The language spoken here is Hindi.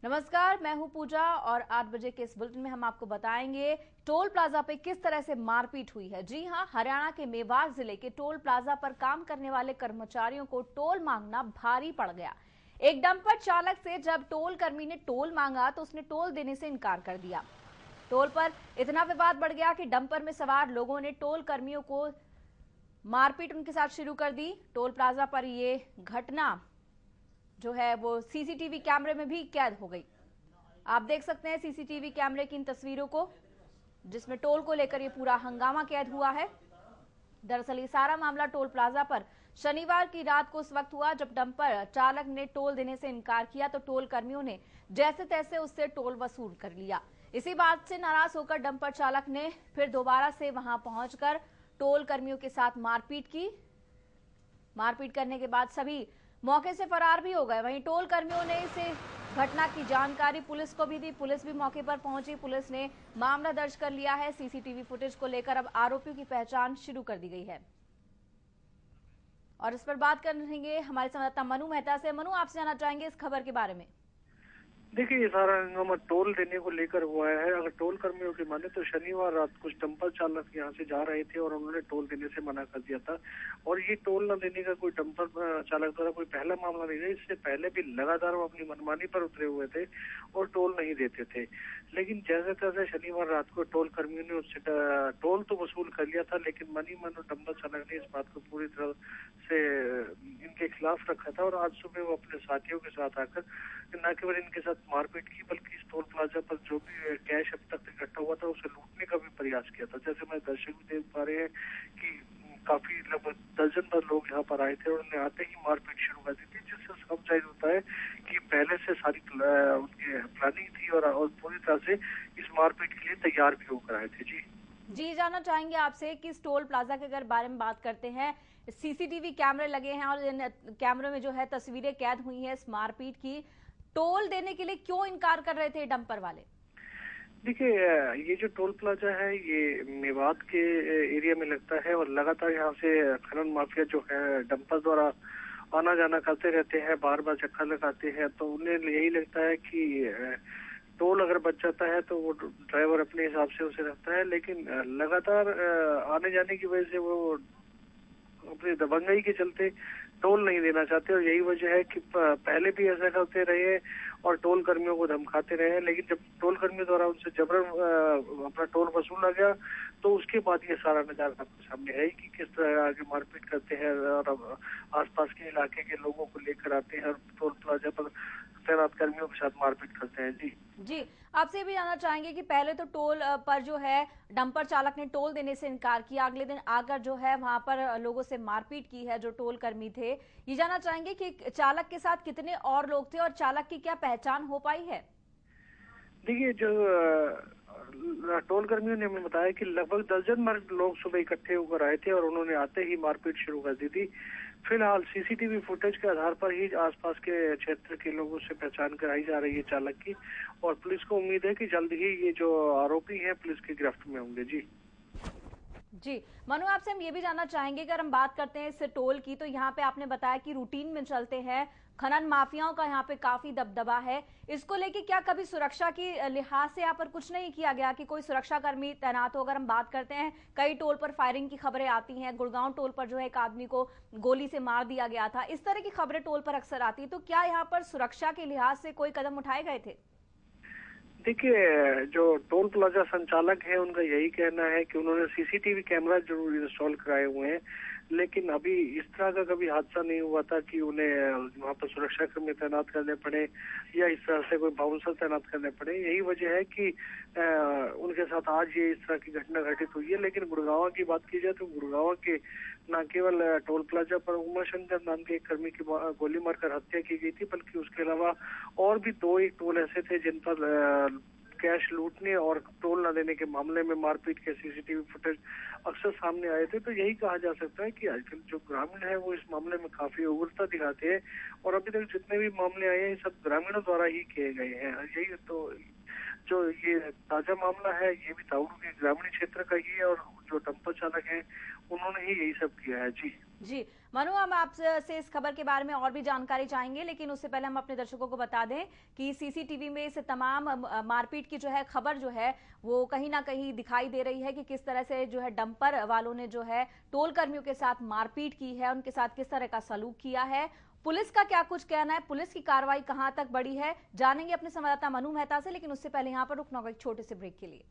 नमस्कार, मैं हूं पूजा और 8 बजे के इस बुलेटिन में हम आपको बताएंगे टोल प्लाजा पे किस तरह से मारपीट हुई है। जी हां, हरियाणा के मेवाड़ जिले के टोल प्लाजा पर काम करने वाले कर्मचारियों को टोल मांगना भारी पड़ गया। एक डंपर चालक से जब टोल कर्मी ने टोल मांगा तो उसने टोल देने से इनकार कर दिया। टोल पर इतना विवाद बढ़ गया कि डंपर में सवार लोगों ने टोल कर्मियों को मारपीट उनके साथ शुरू कर दी। टोल प्लाजा पर ये घटना जो है वो सीसीटीवी कैमरे में भी कैद हो गई। आप देख सकते हैं सीसीटीवी कैमरे की इन तस्वीरों को, जिसमें टोल को लेकर ये पूरा हंगामा कैद हुआ है। दरअसल ये सारा मामला टोल प्लाजा पर शनिवार की रात को उस वक्त हुआ जब डंपर चालक ने टोल देने से इनकार किया तो टोल कर्मियों ने जैसे तैसे उससे टोल वसूल कर लिया। इसी बात से नाराज होकर डंपर चालक ने फिर दोबारा से वहां पहुंचकर टोल कर्मियों के साथ मारपीट की। मारपीट करने के बाद सभी मौके से फरार भी हो गए। वहीं टोल कर्मियों ने इसे घटना की जानकारी पुलिस को भी दी। पुलिस भी मौके पर पहुंची। पुलिस ने मामला दर्ज कर लिया है। सीसीटीवी फुटेज को लेकर अब आरोपियों की पहचान शुरू कर दी गई है। और इस पर बात करेंगे हमारे संवाददाता मनु मेहता से। मनु, आपसे जानना चाहेंगे इस खबर के बारे में। देखिए, ये सारा हंगामा टोल देने को लेकर हुआ है। अगर टोल कर्मियों की माने तो शनिवार रात कुछ डंपर चालक यहाँ से जा रहे थे और उन्होंने टोल देने से मना कर दिया था। और ये टोल न देने का कोई डंपर चालक द्वारा कोई पहला मामला नहीं है। इससे पहले भी लगातार वो अपनी मनमानी पर उतरे हुए थे और टोल नहीं देते थे। लेकिन जैसे तैसे शनिवार रात को टोल कर्मियों ने उससे टोल तो वसूल कर लिया था, लेकिन मनी मन डंपर चालक ने इस बात को पूरी तरह से इनके खिलाफ रखा था। और आज सुबह वो अपने साथियों के साथ आकर न केवल इनके साथ मारपीट की, बल्कि इस टोल प्लाजा पर जो भी कैश अब तक इकट्ठा हुआ था उसे लूटने का भी प्रयास किया था। जैसे मैं दर्शक भी देख पा रहे हैं कि काफी लगभग दर्जन भर लोग यहाँ पर आए थे और उन्हें आते ही मारपीट शुरू कर दी थी, जिससे सब जाहिर होता है कि पहले से सारी उनकी प्लानिंग थी और पूरी तरह से इस मारपीट के लिए तैयार भी होकर आए थे। जी जी, जानना चाहेंगे आपसे कि इस टोल प्लाजा के अगर बारे में बात करते हैं, सीसीटीवी कैमरे लगे हैं और इन कैमरे में जो है तस्वीरें कैद हुई हैं इस मारपीट की। टोल देने के लिए क्यों इनकार कर रहे थे डंपर वाले? देखिए, ये जो टोल प्लाजा है ये मेवात के एरिया में लगता है और लगातार यहाँ से खनन माफिया जो है डंपर द्वारा आना जाना करते रहते हैं, बार बार चक्कर लगाते हैं। तो उन्हें यही लगता है कि टोल अगर बच जाता है तो वो ड्राइवर अपने हिसाब से उसे रखता है। लेकिन लगातार आने जाने की वजह से वो अपनी दबंगई के चलते टोल नहीं देना चाहते। और यही वजह है कि पहले भी ऐसा करते रहे और टोल कर्मियों को धमकाते रहे। लेकिन जब टोल कर्मियों द्वारा उनसे जबरन अपना टोल वसूला गया तो उसके बाद ये सारा नजारा आपके सामने है कि किस तरह आगे मारपीट करते हैं और अब आसपास के इलाके के लोगों को लेकर आते हैं और टोल प्लाजा पर तैनात कर्मियों के साथ मारपीट करते हैं। जी जी, आपसे ये भी जानना चाहेंगे कि पहले तो टोल पर जो है डंपर चालक ने टोल देने से इनकार किया, अगले दिन आकर जो है वहां पर लोगों से मारपीट की है जो टोल कर्मी थे। ये जानना चाहेंगे कि चालक के साथ कितने और लोग थे और चालक की क्या पहचान हो पाई है? देखिए, जो टोल कर्मियों ने हमें बताया कि लगभग दर्जन भर लोग सुबह इकट्ठे होकर आए थे और उन्होंने आते ही मारपीट शुरू कर दी थी। फिलहाल सीसीटीवी फुटेज के आधार पर ही आसपास के क्षेत्र के लोगों से पहचान कराई जा रही है चालक की। और पुलिस को उम्मीद है कि जल्द ही ये जो आरोपी हैं पुलिस की गिरफ्त में होंगे। जी जी, मनु, आपसे हम ये भी जानना चाहेंगे, अगर हम बात करते हैं इस टोल की तो यहाँ पे आपने बताया कि रूटीन में चलते हैं, खनन माफियाओं का यहाँ पे काफी दबदबा है। इसको लेके क्या कभी सुरक्षा की लिहाज से यहाँ पर कुछ नहीं किया गया कि कोई सुरक्षा कर्मी तैनात हो? अगर हम बात करते हैं, कई टोल पर फायरिंग की खबरें आती हैं। गुड़गांव टोल पर जो है एक आदमी को गोली से मार दिया गया था। इस तरह की खबरें टोल पर अक्सर आती है, तो क्या यहाँ पर सुरक्षा के लिहाज से कोई कदम उठाए गए थे? देखिए, जो टोल प्लाजा संचालक है उनका यही कहना है कि उन्होंने सीसीटीवी कैमरा जरूर इंस्टॉल कराए हुए हैं, लेकिन अभी इस तरह का कभी हादसा नहीं हुआ था कि उन्हें वहां पर सुरक्षा कर्मी तैनात करने पड़े या इस तरह से कोई बाउंसर तैनात करने पड़े। यही वजह है कि उनके साथ आज ये इस तरह की घटना घटित हुई है। लेकिन गुड़गांव की बात की जाए तो गुड़गांव के न केवल टोल प्लाजा पर उमा शंकर नाम के एक कर्मी की गोली मारकर हत्या की गई थी, बल्कि उसके अलावा और भी दो एक टोल ऐसे थे जिन पर कैश लूटने और टोल न देने के मामले में मारपीट के सीसीटीवी फुटेज अक्सर सामने आए थे। तो यही कहा जा सकता है कि आजकल जो ग्रामीण है वो इस मामले में काफी उग्रता दिखाते हैं और अभी तक जितने भी मामले आए हैं सब ग्रामीणों द्वारा ही किए गए हैं। यही तो जो ये ताजा मामला है ये भी ताउड़ू के ग्रामीण क्षेत्र का ही है और जो डंपर चालक है उन्होंने ही यही सब किया है। जी जी, मनु, हम आपसे इस खबर के बारे में और भी जानकारी चाहेंगे, लेकिन उससे पहले हम अपने दर्शकों को बता दें कि सीसीटीवी में इस तमाम मारपीट की जो है खबर जो है वो कहीं ना कहीं दिखाई दे रही है कि किस तरह से जो है डंपर वालों ने जो है टोल कर्मियों के साथ मारपीट की है, उनके साथ किस तरह का सलूक किया है। पुलिस का क्या कुछ कहना है, पुलिस की कार्रवाई कहां तक बढ़ी है, जानेंगे अपने संवाददाता मनु मेहता से। लेकिन उससे पहले यहां पर रुकना होगा एक छोटे से ब्रेक के लिए।